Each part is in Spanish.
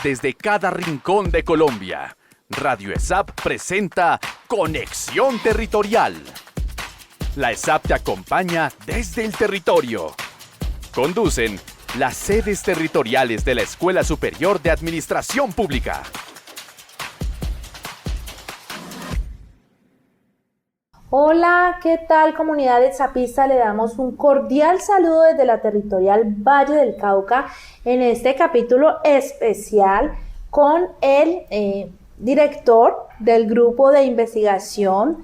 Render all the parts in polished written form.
desde cada rincón de Colombia. Radio ESAP presenta Conexión Territorial. La ESAP te acompaña desde el territorio. Conducen las sedes territoriales de la Escuela Superior de Administración Pública. Hola, ¿qué tal comunidad ESAPista? Le damos un cordial saludo desde la territorial Valle del Cauca en este capítulo especial con el director del grupo de investigación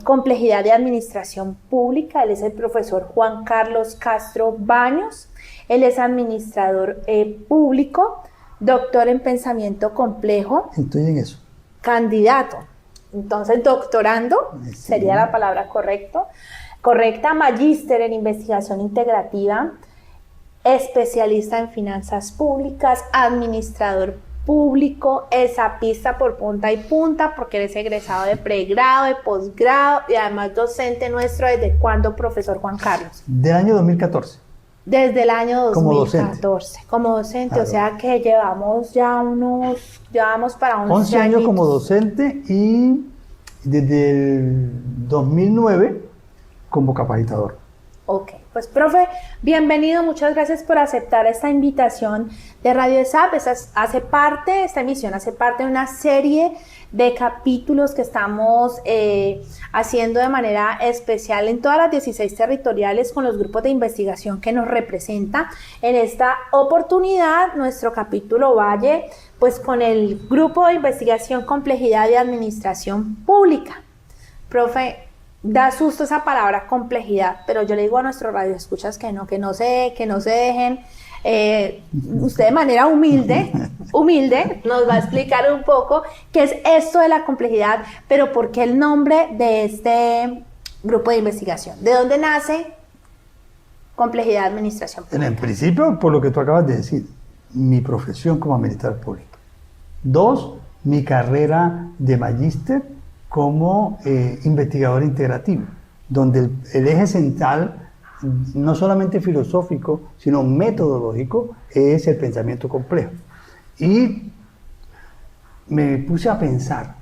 Complejidad de Administración Pública. Él es el profesor Juan Carlos Castro Baños. Él es administrador público, doctor en pensamiento complejo. Estoy en eso. Candidato. Entonces, doctorando, sí, sería la palabra correcta, magíster en investigación integrativa, especialista en finanzas públicas, administrador público, ESAPista por punta y punta, porque eres egresado de pregrado, de posgrado y además docente nuestro. ¿Desde cuándo, profesor Juan Carlos? Del año 2014. Desde el año 2014. Como docente, claro. O sea que llevamos para 11 años como docente y desde el 2009 como capacitador. Ok, pues profe, bienvenido, muchas gracias por aceptar esta invitación de Radio ESAP. Esta emisión hace parte de una serie de capítulos que estamos haciendo de manera especial en todas las 16 territoriales con los grupos de investigación que nos representa. En esta oportunidad, nuestro capítulo Valle, pues con el grupo de investigación Complejidad de Administración Pública. Profe, da susto esa palabra complejidad, pero yo le digo a nuestros radioescuchas que no se dejen. Usted de manera humilde nos va a explicar un poco qué es esto de la complejidad, pero por qué el nombre de este grupo de investigación. ¿De dónde nace Complejidad de Administración Pública? En principio, por lo que tú acabas de decir, mi profesión como administrador público. 2, mi carrera de magíster como investigador integrativo, donde el eje central, no solamente filosófico, sino metodológico, es el pensamiento complejo. Y me puse a pensar,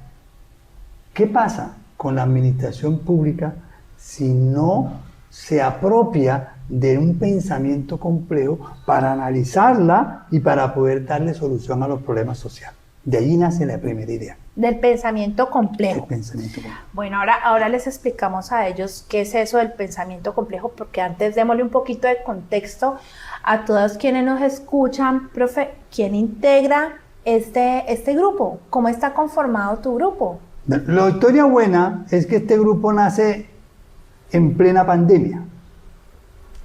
¿qué pasa con la administración pública si no se apropia de un pensamiento complejo para analizarla y para poder darle solución a los problemas sociales? De ahí nace la primera idea. Del pensamiento complejo. El pensamiento complejo. Bueno, ahora les explicamos a ellos qué es eso del pensamiento complejo, porque antes démosle un poquito de contexto a todos quienes nos escuchan. Profe, ¿quién integra este grupo? ¿Cómo está conformado tu grupo? La historia buena es que este grupo nace en plena pandemia,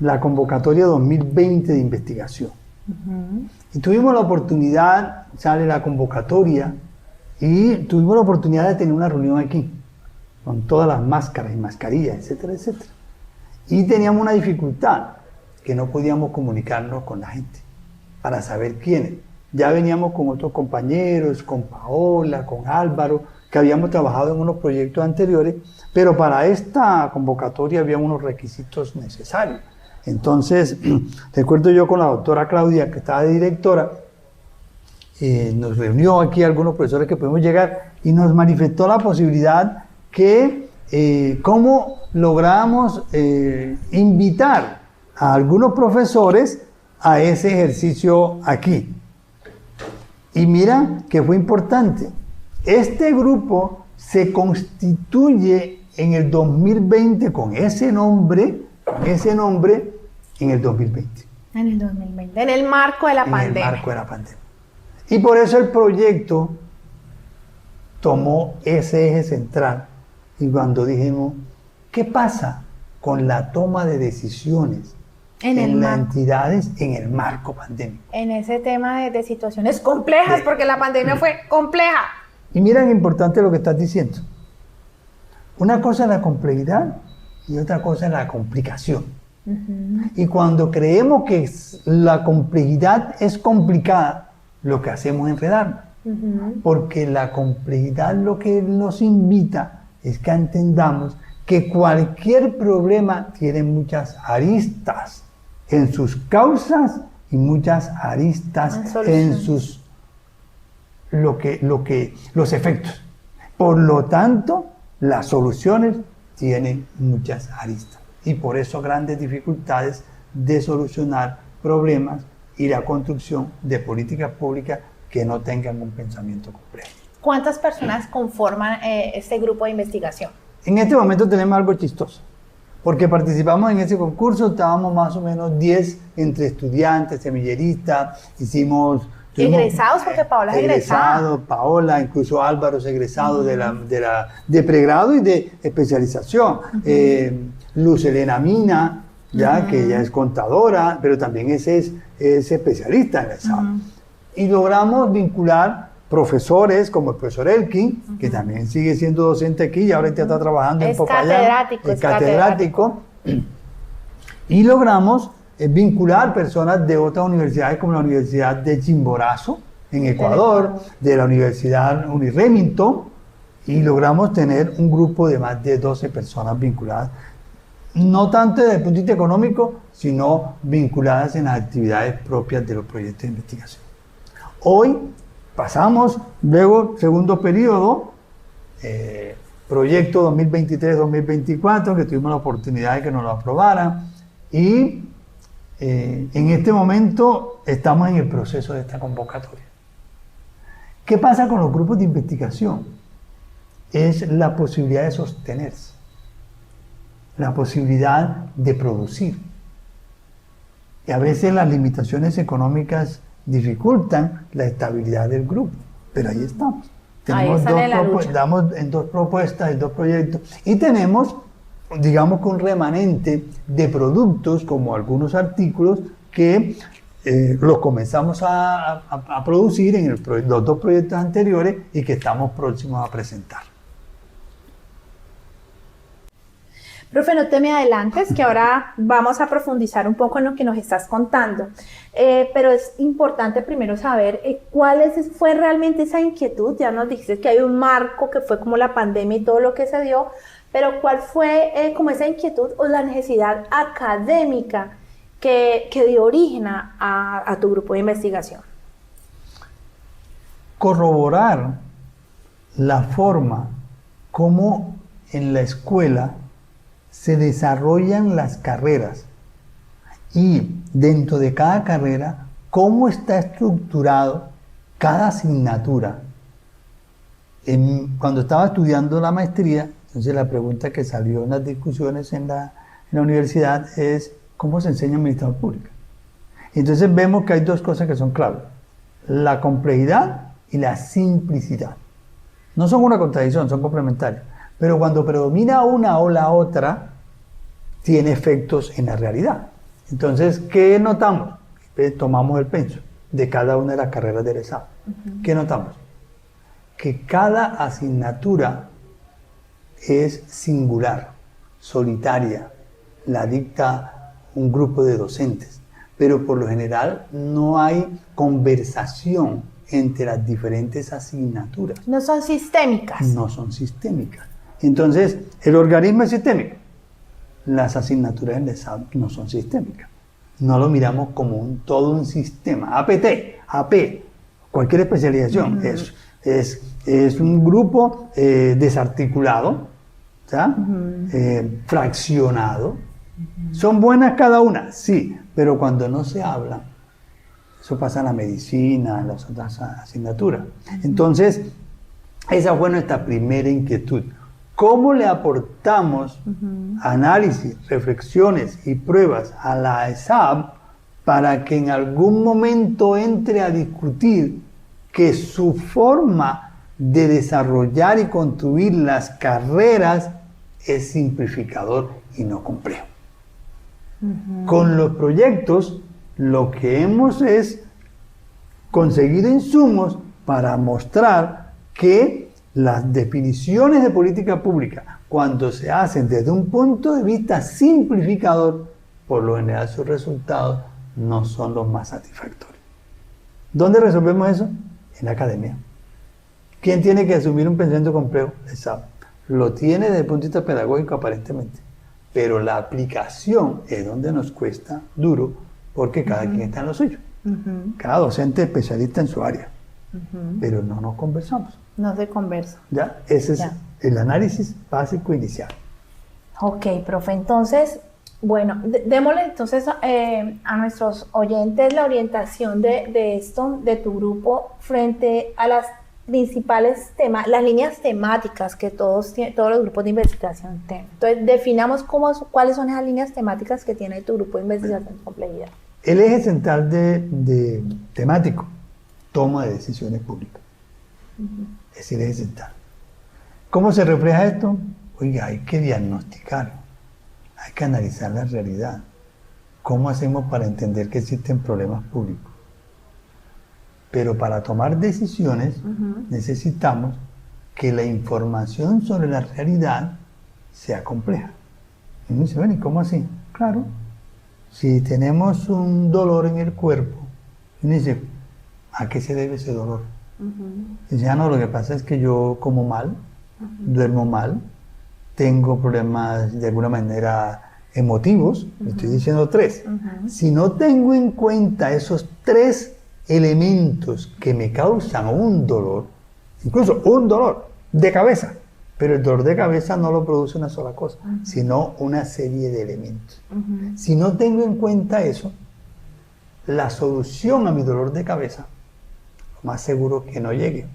la convocatoria 2020 de investigación. Y tuvimos la oportunidad, sale la convocatoria, y tuvimos la oportunidad de tener una reunión aquí, con todas las máscaras y mascarillas, etcétera, etcétera. Y teníamos una dificultad, que no podíamos comunicarnos con la gente, para saber quiénes. Ya veníamos con otros compañeros, con Paola, con Álvaro, que habíamos trabajado en unos proyectos anteriores, pero para esta convocatoria había unos requisitos necesarios. Entonces, recuerdo yo con la doctora Claudia, que estaba de directora, nos reunió aquí algunos profesores que pudimos llegar y nos manifestó la posibilidad que cómo logramos invitar a algunos profesores a ese ejercicio aquí. Y mira que fue importante. Este grupo se constituye en el 2020 con ese nombre en el 2020. En el 2020, en el marco de la pandemia. En el marco de la pandemia. Y por eso el proyecto tomó ese eje central. Y cuando dijimos, ¿qué pasa con la toma de decisiones en las entidades en el marco pandémico? En ese tema de situaciones complejas, porque la pandemia fue compleja. Y mira qué importante lo que estás diciendo. Una cosa es la complejidad y otra cosa es la complicación. Y cuando creemos que la complejidad es complicada, lo que hacemos es enredarnos. Porque la complejidad lo que nos invita es que entendamos que cualquier problema tiene muchas aristas en sus causas y muchas aristas en sus los efectos. Por lo tanto, las soluciones tienen muchas aristas y por eso grandes dificultades de solucionar problemas y la construcción de políticas públicas que no tengan un pensamiento complejo. ¿Cuántas personas conforman este grupo de investigación? En este momento tenemos algo chistoso, porque participamos en ese concurso, estábamos más o menos 10 entre estudiantes, semilleristas, hicimos... Egresados, porque Paola es egresada. Paola, incluso Álvaro es egresado de pregrado y de especialización. Luz Elena Mina, ya que ella es contadora, pero también es especialista en el SAP. Y logramos vincular profesores como el profesor Elkin, que también sigue siendo docente aquí y ahora está trabajando en Popayán. Es catedrático. Y logramos vincular personas de otras universidades como la Universidad de Chimborazo en Ecuador, de la Universidad Remington, y logramos tener un grupo de más de 12 personas vinculadas, no tanto desde el punto de vista económico, sino vinculadas en las actividades propias de los proyectos de investigación. Hoy pasamos, luego, segundo periodo, proyecto 2023-2024, que tuvimos la oportunidad de que nos lo aprobaran, y en este momento estamos en el proceso de esta convocatoria. ¿Qué pasa con los grupos de investigación? Es la posibilidad de sostenerse, la posibilidad de producir. Y a veces las limitaciones económicas dificultan la estabilidad del grupo, pero ahí estamos. Damos en dos propuestas, en dos proyectos, y tenemos, digamos, que un remanente de productos, como algunos artículos que los comenzamos a producir en los dos proyectos anteriores y que estamos próximos a presentar. Profe, no te me adelantes, que ahora vamos a profundizar un poco en lo que nos estás contando. Pero es importante primero saber fue realmente esa inquietud. Ya nos dijiste que hay un marco que fue como la pandemia y todo lo que se dio, pero ¿cuál fue como esa inquietud o la necesidad académica que dio origen a tu grupo de investigación? Corroborar la forma como en la escuela se desarrollan las carreras y dentro de cada carrera cómo está estructurado cada asignatura. Cuando estaba estudiando la maestría, entonces la pregunta que salió en las discusiones en la universidad es ¿cómo se enseña administración pública? Entonces vemos que hay dos cosas que son claves: la complejidad y la simplicidad. No son una contradicción, son complementarias. Pero cuando predomina una o la otra, tiene efectos en la realidad. Entonces, ¿qué notamos? Tomamos el penso de cada una de las carreras del ESAP. ¿Qué notamos? Que cada asignatura es singular, solitaria, la dicta un grupo de docentes, pero por lo general no hay conversación entre las diferentes asignaturas. No son sistémicas. No son sistémicas. Entonces, el organismo es sistémico. Las asignaturas en el ESAP no son sistémicas. No lo miramos como todo un sistema. APT, AP, cualquier especialización. Es un grupo desarticulado, fraccionado. ¿Son buenas cada una? Sí, pero cuando no se habla, eso pasa en la medicina, en las otras asignaturas. Entonces, esa fue nuestra primera inquietud. ¿Cómo le aportamos análisis, reflexiones y pruebas a la ESAP para que en algún momento entre a discutir que su forma de desarrollar y construir las carreras es simplificador y no complejo? Con los proyectos lo que hemos es conseguido insumos para mostrar que las definiciones de política pública, cuando se hacen desde un punto de vista simplificador, por lo general sus resultados no son los más satisfactorios. ¿Dónde resolvemos eso? En la academia. ¿Quién tiene que asumir un pensamiento complejo? El SAP. Lo tiene desde el punto de vista pedagógico aparentemente, pero la aplicación es donde nos cuesta duro, porque cada quien está en lo suyo. Cada docente es especialista en su área. pero no nos conversamos. No se conversa. ¿Ya? Ese Ya. es el análisis básico inicial. Ok, profe, entonces, bueno, démosle entonces a nuestros oyentes la orientación de esto, de tu grupo, frente a las principales temas, las líneas temáticas que todos los grupos de investigación tienen. Entonces, definamos cuáles son esas líneas temáticas que tiene tu grupo de investigación de complejidad. El eje central de temático, toma de decisiones públicas. Es el eje central. ¿Cómo se refleja esto? Oiga, hay que diagnosticar, hay que analizar la realidad. ¿Cómo hacemos para entender que existen problemas públicos? Pero para tomar decisiones necesitamos que la información sobre la realidad sea compleja. Y uno dice, bueno, ¿y cómo así? Claro, si tenemos un dolor en el cuerpo, uno dice, ¿a qué se debe ese dolor? Y dice, no, lo que pasa es que yo como mal, duermo mal, tengo problemas de alguna manera emotivos, estoy diciendo 3. Si no tengo en cuenta esos 3 elementos que me causan un dolor, incluso un dolor de cabeza, pero el dolor de cabeza no lo produce una sola cosa, sino una serie de elementos. Si no tengo en cuenta eso, la solución a mi dolor de cabeza, lo más seguro que no llegue.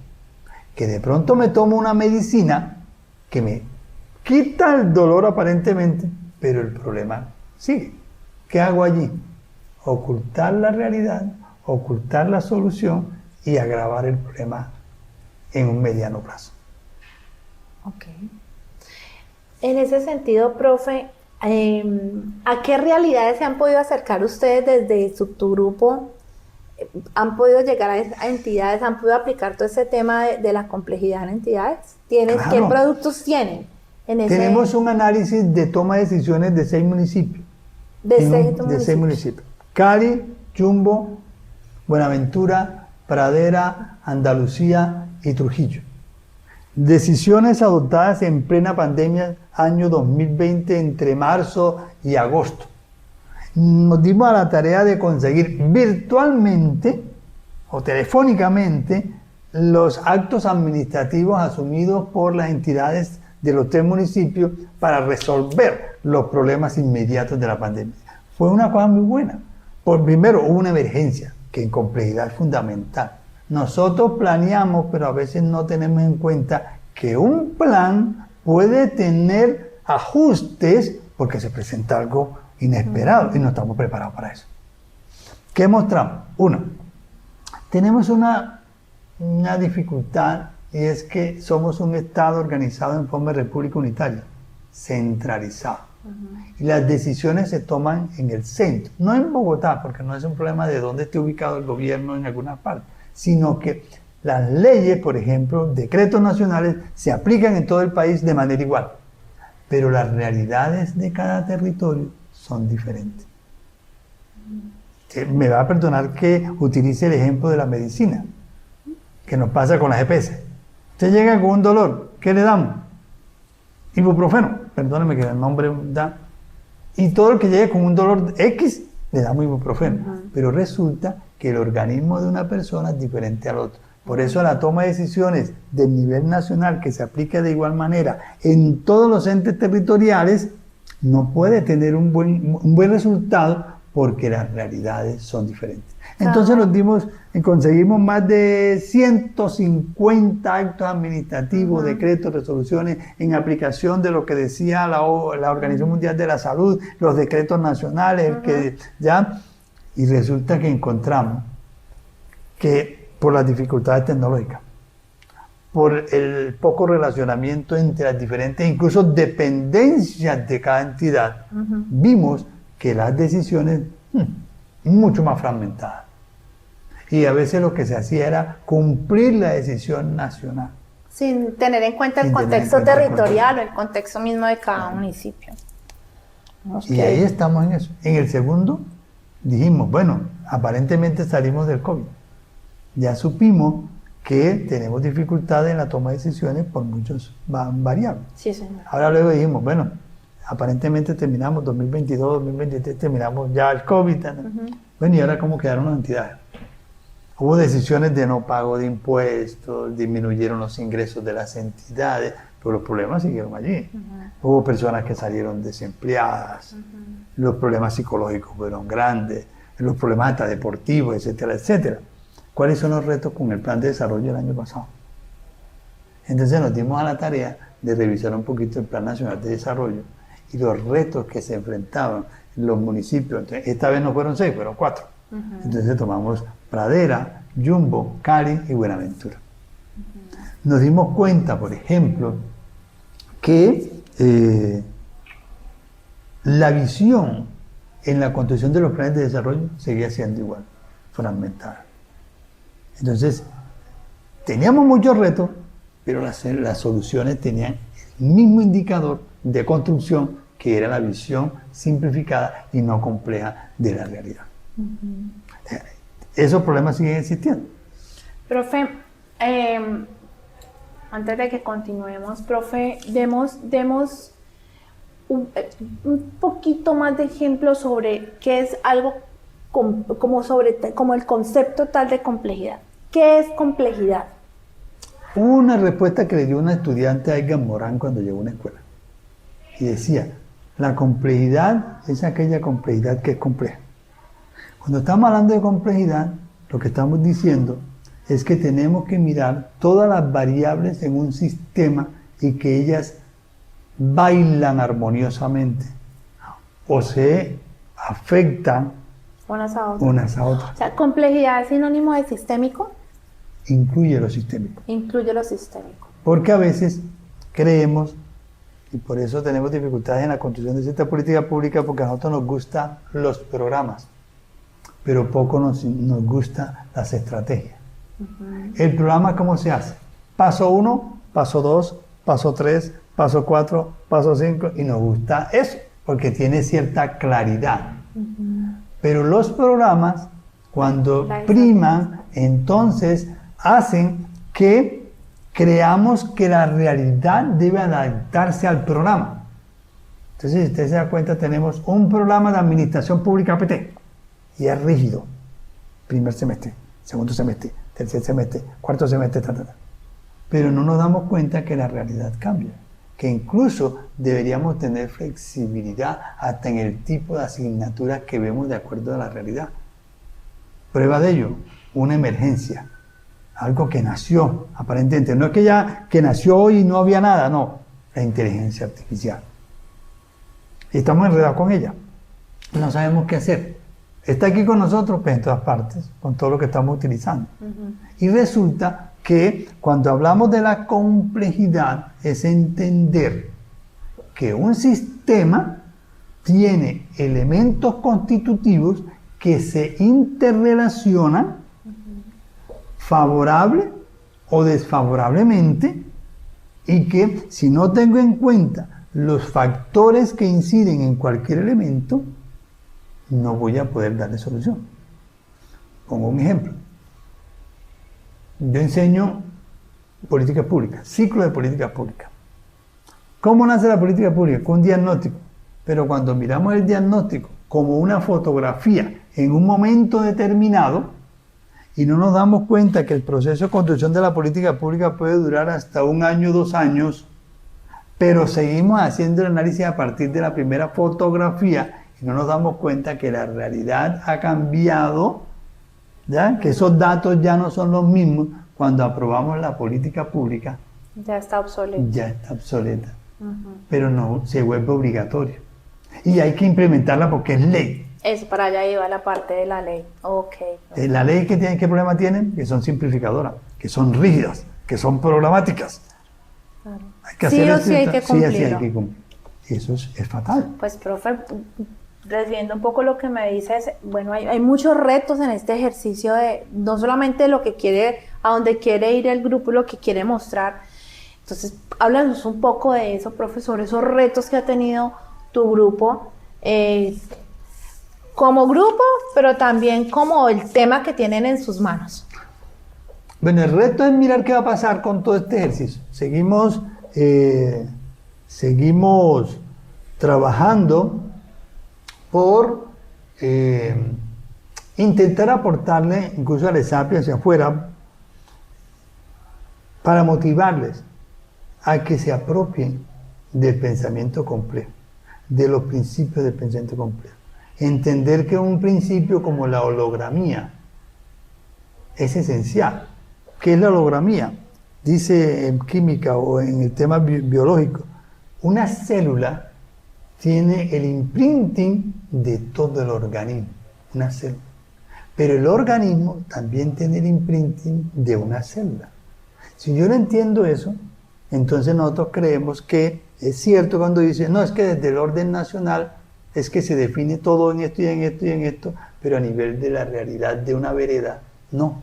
Que de pronto me tomo una medicina que me quita el dolor aparentemente, pero el problema sigue. ¿Qué hago allí? Ocultar la realidad, ocultar la solución y agravar el problema en un mediano plazo. Ok. En ese sentido, profe, ¿a qué realidades se han podido acercar ustedes desde tu grupo? ¿Han podido llegar a entidades? ¿Han podido aplicar todo ese tema de la complejidad en entidades? Claro. ¿Qué productos tienen? Tenemos un análisis de toma de decisiones de 6 municipios. De 6 municipios. Cali, Chumbo, Buenaventura, Pradera, Andalucía y Trujillo. Decisiones adoptadas en plena pandemia, año 2020, entre marzo y agosto. Nos dimos a la tarea de conseguir virtualmente o telefónicamente los actos administrativos asumidos por las entidades de los 3 municipios para resolver los problemas inmediatos de la pandemia. Fue una cosa muy buena. Primero, hubo una emergencia, que en complejidad es fundamental. Nosotros planeamos, pero a veces no tenemos en cuenta que un plan puede tener ajustes porque se presenta algo inesperado y no estamos preparados para eso. ¿Qué mostramos? Uno, tenemos una dificultad y es que somos un Estado organizado en forma de república unitaria, centralizado. Y las decisiones se toman en el centro, no en Bogotá, porque no es un problema de dónde esté ubicado el gobierno en alguna parte, sino que las leyes, por ejemplo, decretos nacionales, se aplican en todo el país de manera igual. Pero las realidades de cada territorio son diferentes. Me va a perdonar que utilice el ejemplo de la medicina, que nos pasa con las EPS. Usted llega con un dolor, ¿qué le damos? Ibuprofeno, perdóneme que el nombre da. Y todo el que llegue con un dolor X, le damos ibuprofeno. Pero resulta que el organismo de una persona es diferente al otro. Por eso la toma de decisiones del nivel nacional, que se aplica de igual manera en todos los entes territoriales, no puede tener un buen resultado porque las realidades son diferentes. Entonces conseguimos más de 150 actos administrativos, decretos, resoluciones en aplicación de lo que decía la Organización Mundial de la Salud, los decretos nacionales, y resulta que encontramos que por las dificultades tecnológicas, por el poco relacionamiento entre las diferentes, incluso dependencias de cada entidad, vimos que las decisiones mucho más fragmentadas. Y a veces lo que se hacía era cumplir la decisión nacional. Sin tener en cuenta el contexto territorial o el contexto mismo de cada municipio. Y ahí estamos en eso. En el segundo dijimos, bueno, aparentemente salimos del COVID. Ya supimos que tenemos dificultades en la toma de decisiones por muchos variables. Sí, señor. Ahora luego dijimos, bueno, aparentemente terminamos 2022, 2023, terminamos ya el COVID. Bueno, ¿y ahora cómo quedaron las entidades? Hubo decisiones de no pago de impuestos, disminuyeron los ingresos de las entidades, pero los problemas siguieron allí. Hubo personas que salieron desempleadas, los problemas psicológicos fueron grandes, los problemas hasta deportivos, etcétera, etcétera. ¿Cuáles son los retos con el plan de desarrollo del año pasado? Entonces nos dimos a la tarea de revisar un poquito el Plan Nacional de Desarrollo y los retos que se enfrentaban los municipios. Entonces, esta vez no fueron 6, fueron 4. Entonces tomamos Pradera, Yumbo, Cali y Buenaventura. Nos dimos cuenta, por ejemplo, que la visión en la construcción de los planes de desarrollo seguía siendo igual, fragmentada. Entonces, teníamos muchos retos, pero las soluciones tenían el mismo indicador de construcción, que era la visión simplificada y no compleja de la realidad. Esos problemas siguen existiendo. Profe, antes de que continuemos, profe, demos un poquito más de ejemplos sobre qué es algo como el concepto tal de complejidad. ¿Qué es complejidad? Hubo una respuesta que le dio una estudiante a Edgar Morán cuando llegó a una escuela. Y decía, la complejidad es aquella complejidad que es compleja. Cuando estamos hablando de complejidad, lo que estamos diciendo es que tenemos que mirar todas las variables en un sistema y que ellas bailan armoniosamente o se afectan Unas a otras. unas a otras. O sea, complejidad es sinónimo de sistémico. Incluye lo sistémico. Incluye lo sistémico. Porque a veces creemos, y por eso tenemos dificultades en la construcción de cierta política pública, porque a nosotros nos gustan los programas, pero poco nos gustan las estrategias. El programa, ¿cómo se hace? Paso 1, paso 2, paso 3, paso 4, paso 5, y nos gusta eso, porque tiene cierta claridad. Pero los programas, cuando priman, entonces hacen que creamos que la realidad debe adaptarse al programa. Entonces, si usted se da cuenta, tenemos un programa de administración pública APT, y es rígido. Primer semestre, segundo semestre, tercer semestre, cuarto semestre, pero no nos damos cuenta que la realidad cambia, que incluso deberíamos tener flexibilidad hasta en el tipo de asignaturas que vemos de acuerdo a la realidad. Prueba de ello, una emergencia, algo que nació aparentemente, no es que ya que nació hoy y no había nada, no, la inteligencia artificial. Y estamos enredados con ella, no sabemos qué hacer. Está aquí con nosotros, pues en todas partes, con todo lo que estamos utilizando. Y resulta que cuando hablamos de la complejidad es entender que un sistema tiene elementos constitutivos que se interrelacionan favorable o desfavorablemente, y que si no tengo en cuenta los factores que inciden en cualquier elemento, no voy a poder darle solución. Pongo un ejemplo. Yo enseño políticas públicas, ciclo de políticas públicas. ¿Cómo nace la política pública? Con un diagnóstico. Pero cuando miramos el diagnóstico como una fotografía en un momento determinado y no nos damos cuenta que el proceso de construcción de la política pública puede durar hasta 1 año, 2 años, pero seguimos haciendo el análisis a partir de la primera fotografía y no nos damos cuenta que la realidad ha cambiado, ¿ya? Que esos datos ya no son los mismos cuando aprobamos la política pública. Ya está obsoleta. Ya está obsoleta. Pero no se vuelve obligatorio. Y hay que implementarla porque es ley. Eso, para allá iba la parte de la ley. Ok. La ley, ¿qué problema tienen? Que son simplificadoras, que son rígidas, que son programáticas. Claro. Hay que hacer o sí hay que cumplirlo. Sí, hay que cumplir. Y eso es fatal. Pues, profe, desviando un poco lo que me dices, bueno, hay muchos retos en este ejercicio de no solamente lo que quiere, a donde quiere ir el grupo, lo que quiere mostrar. Entonces, háblanos un poco de eso, profesor, esos retos que ha tenido tu grupo, como grupo, pero también como el tema que tienen en sus manos. Bueno, el reto es mirar qué va a pasar con todo este ejercicio. Seguimos trabajando por intentar aportarle incluso a la ESAP hacia afuera para motivarles a que se apropien del pensamiento complejo, de los principios del pensamiento complejo. Entender que un principio como la hologramía es esencial. ¿Qué es la hologramía? Dice en química o en el tema biológico, una célula tiene el imprinting de todo el organismo, una célula. Pero el organismo también tiene el imprinting de una célula. Si yo no entiendo eso, entonces nosotros creemos que es cierto cuando dice, no, es que desde el orden nacional es que se define todo en esto y en esto y en esto, pero a nivel de la realidad de una vereda, no.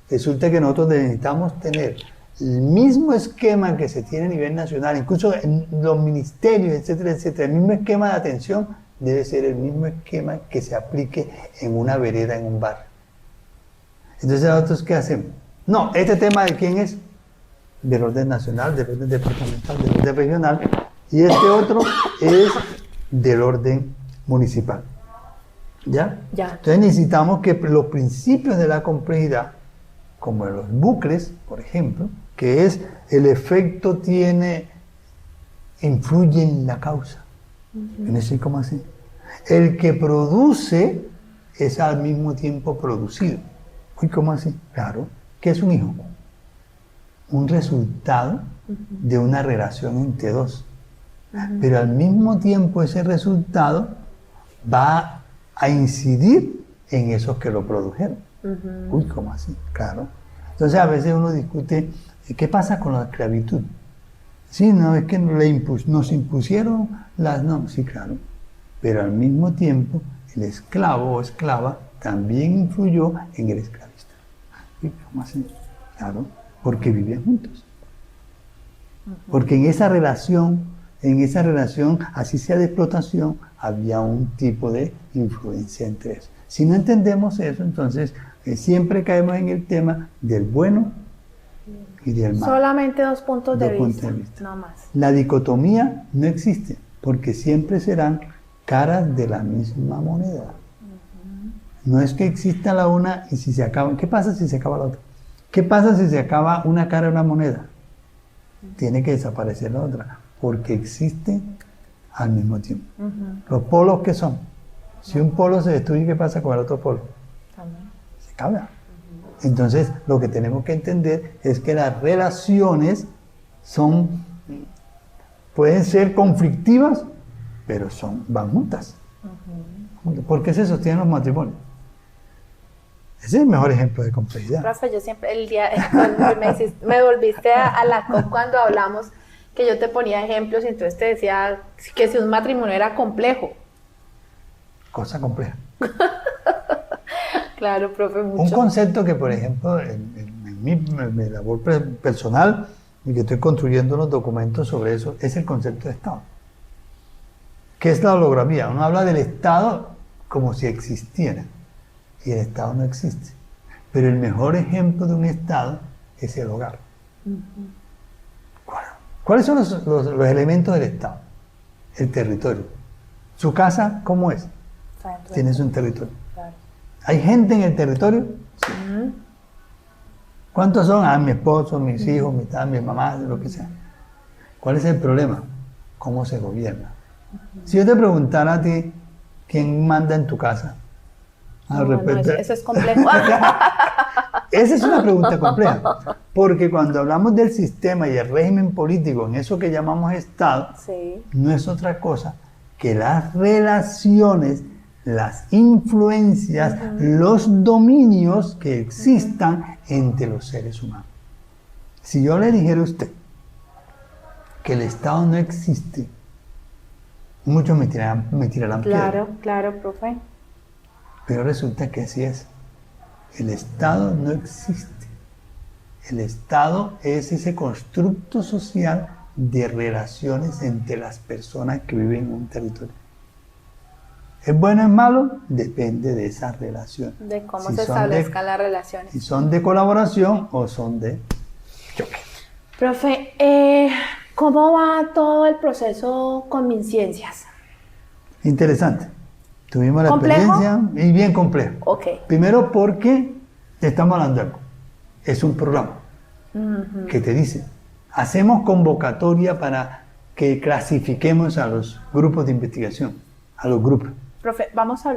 Resulta que nosotros necesitamos tener el mismo esquema que se tiene a nivel nacional, incluso en los ministerios, etcétera, etcétera. El mismo esquema de atención debe ser el mismo esquema que se aplique en una vereda, en un barrio. Entonces, ¿nosotros qué hacemos? No, este tema ¿de quién es? Del orden nacional, del orden departamental, del orden regional, y este otro es del orden municipal. ¿Ya? Ya. Entonces necesitamos que los principios de la complejidad, como los bucles, por ejemplo, que es el efecto influye en la causa. No sé cómo así. El que produce es al mismo tiempo producido. Uy, ¿cómo así? Claro. ¿Qué es un hijo? Un resultado de una relación entre dos. Pero al mismo tiempo ese resultado va a incidir en esos que lo produjeron. Uy, ¿cómo así? Claro. Entonces a veces uno discute, ¿qué pasa con la esclavitud? Sí, no, es que nos impusieron las normas, sí, claro. Pero al mismo tiempo el esclavo o esclava también influyó en el esclavista. Uy, ¿cómo así? Claro, porque vivían juntos. Porque en esa relación, así sea de explotación, había un tipo de influencia entre eso. Si no entendemos eso, entonces siempre caemos en el tema del bueno y del mal. Solamente dos puntos de vista, no más. La dicotomía no existe, porque siempre serán caras de la misma moneda. No es que exista la una y si se acaba, ¿qué pasa si se acaba la otra? ¿Qué pasa si se acaba una cara de una moneda? Tiene que desaparecer la otra, porque existen al mismo tiempo. Los polos, ¿qué son? Si un polo se destruye, ¿qué pasa con el otro polo? Se acaba. Entonces, lo que tenemos que entender es que las relaciones pueden ser conflictivas, pero van juntas. ¿Por qué se sostienen los matrimonios? Ese es el mejor ejemplo de complejidad. Rafa, yo siempre, cuando me volviste a la COP cuando hablamos, que yo te ponía ejemplos y entonces te decía que si un matrimonio era complejo. Cosa compleja. Claro, profe, mucho. Un concepto que, por ejemplo, en mi labor personal y que estoy construyendo unos documentos sobre eso, es el concepto de Estado. ¿Qué es la hologramía? Uno habla del Estado como si existiera, y el Estado no existe. Pero el mejor ejemplo de un Estado es el hogar. ¿Cuáles son los elementos del Estado? El territorio. ¿Su casa cómo es? Tienes un territorio. Claro. ¿Hay gente en el territorio? Sí. ¿Cuántos son? Mi esposo, mis hijos, mi mamá, lo que sea. ¿Cuál es el problema? ¿Cómo se gobierna? Si yo te preguntara a ti, ¿quién manda en tu casa? Eso es complejo. Esa es una pregunta compleja, porque cuando hablamos del sistema y el régimen político, en eso que llamamos Estado, sí, no es otra cosa que las relaciones, las influencias, los dominios que existan entre los seres humanos. Si yo le dijera a usted que el Estado no existe, muchos me tirarán piedra. Claro, profe. Pero resulta que así es. El Estado no existe. El Estado es ese constructo social de relaciones entre las personas que viven en un territorio. ¿Es bueno o es malo? Depende de esas relaciones. De cómo se establezcan las relaciones. Si son de colaboración o son de choque. Profe, ¿cómo va todo el proceso con MinCiencias? Interesante. Tuvimos la ¿Complejo? experiencia y bien complejo. Ok. Primero porque te estamos hablando de algo. Es un programa que te dice, hacemos convocatoria para que clasifiquemos a los grupos de investigación, a los grupos. Profe, vamos a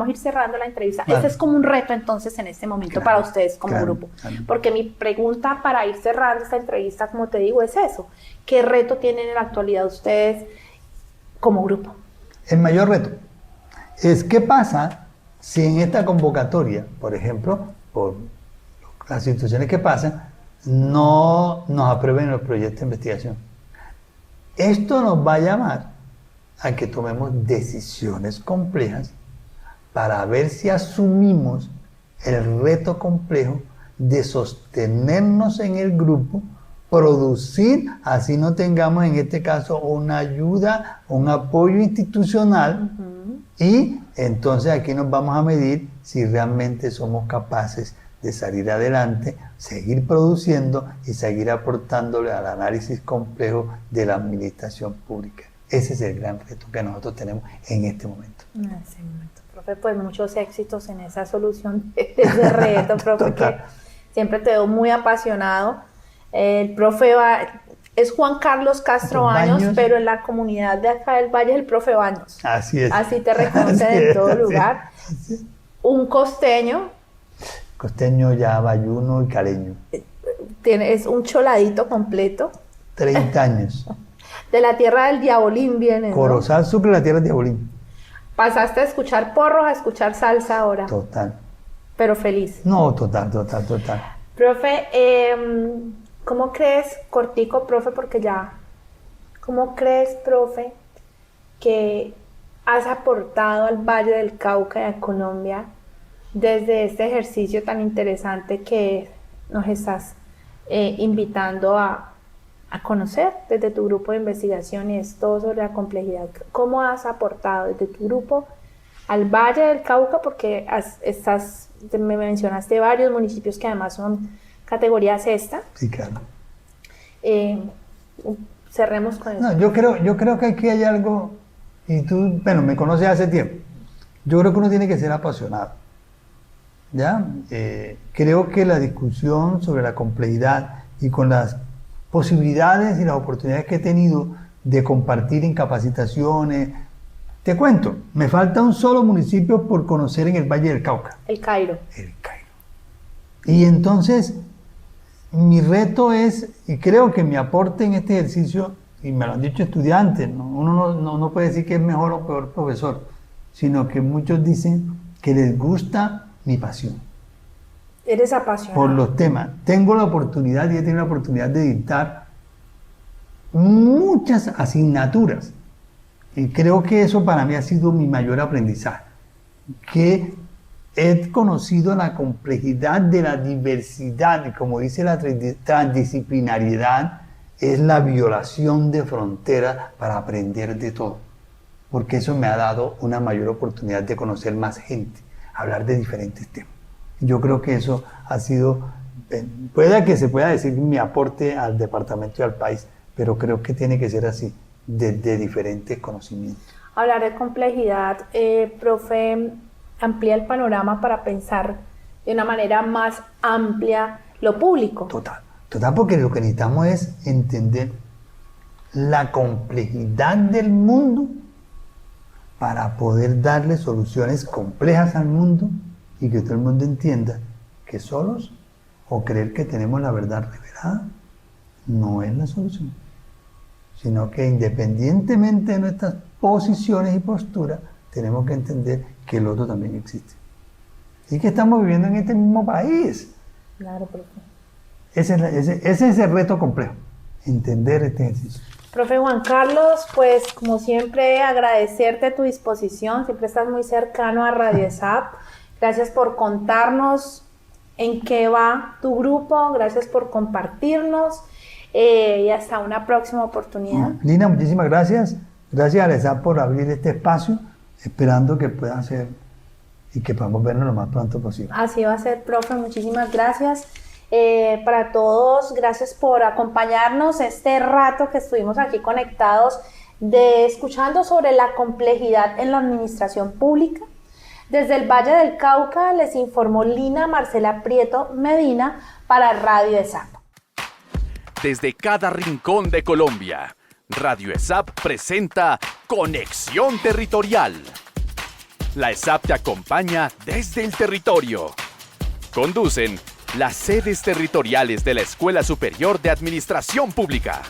ir cerrando la entrevista. Claro. Este es como un reto entonces en este momento Claro, para ustedes como claro, grupo. claro. Porque mi pregunta para ir cerrando esta entrevista, como te digo, es eso. ¿Qué reto tienen en la actualidad ustedes como grupo? El mayor reto es qué pasa si en esta convocatoria, por ejemplo, por las instituciones que pasan, no nos aprueben los proyectos de investigación. Esto nos va a llamar a que tomemos decisiones complejas para ver si asumimos el reto complejo de sostenernos en el grupo, producir, así no tengamos en este caso una ayuda, un apoyo institucional, y entonces aquí nos vamos a medir si realmente somos capaces de salir adelante, seguir produciendo y seguir aportándole al análisis complejo de la administración pública. Ese es el gran reto que nosotros tenemos en este momento. En ese momento, profe, pues muchos éxitos en esa solución de ese reto, profe, Total. que siempre te veo muy apasionado. El profe es Juan Carlos Castro Baños, pero en la comunidad de acá del Valle es el profe Baños. Así es. Así te reconocen en todo lugar. Sí. Un costeño, Costeño, ya bayuno y caleño. es un choladito completo. 30 años. De la tierra del Diabolín vienes, ¿no? Corozal, Sucre, la tierra de Diabolín. Pasaste a escuchar porros a escuchar salsa ahora, Total. pero feliz. No, total. Profe, ¿cómo crees, cortico, profe, porque ya, ¿cómo crees, profe, que has aportado al Valle del Cauca y a Colombia desde este ejercicio tan interesante que nos estás invitando a conocer desde tu grupo de investigación, y es todo sobre la complejidad? ¿Cómo has aportado desde tu grupo al Valle del Cauca? Porque me mencionaste varios municipios que además son categoría sexta. Sí, claro. Cerremos con eso. No, yo creo que aquí hay algo, y tú, bueno, me conoces hace tiempo. Yo creo que uno tiene que ser apasionado. ¿Ya? Creo que la discusión sobre la complejidad y con las posibilidades y las oportunidades que he tenido de compartir en capacitaciones, te cuento, me falta un solo municipio por conocer en el Valle del Cauca. El Cairo. El Cairo. Y entonces, mi reto es, y creo que mi aporte en este ejercicio, y me lo han dicho estudiantes, ¿no? Uno no puede decir que es mejor o peor profesor, sino que muchos dicen que les gusta mi pasión Eres apasionado. por los temas. Tengo la oportunidad y he tenido la oportunidad de dictar muchas asignaturas, y creo que eso para mí ha sido mi mayor aprendizaje, que he conocido la complejidad de la diversidad, y como dice la transdisciplinariedad, es la violación de fronteras para aprender de todo, porque eso me ha dado una mayor oportunidad de conocer más gente, hablar de diferentes temas. Yo creo que eso ha sido, puede que se pueda decir mi aporte al departamento y al país, pero creo que tiene que ser así, desde diferentes conocimientos. Hablar de complejidad, profe, amplía el panorama para pensar de una manera más amplia lo público. Total, porque lo que necesitamos es entender la complejidad del mundo para poder darle soluciones complejas al mundo y que todo el mundo entienda que solos o creer que tenemos la verdad revelada no es la solución, sino que independientemente de nuestras posiciones y posturas, tenemos que entender que el otro también existe y que estamos viviendo en este mismo país. Claro, profe. Ese es el reto complejo, entender este ejercicio. Profe Juan Carlos, pues como siempre agradecerte tu disposición, siempre estás muy cercano a Radio ESAP. Gracias por contarnos en qué va tu grupo, gracias por compartirnos y hasta una próxima oportunidad. Lina, muchísimas gracias. Gracias a la ESAP por abrir este espacio, esperando que pueda ser y que podamos vernos lo más pronto posible. Así va a ser, profe, muchísimas gracias. Para todos, gracias por acompañarnos este rato que estuvimos aquí conectados escuchando sobre la complejidad en la administración pública. Desde el Valle del Cauca les informó Lina Marcela Prieto Medina para Radio ESAP. Desde cada rincón de Colombia, Radio ESAP presenta Conexión Territorial. La ESAP te acompaña desde el territorio. Conducen las sedes territoriales de la Escuela Superior de Administración Pública.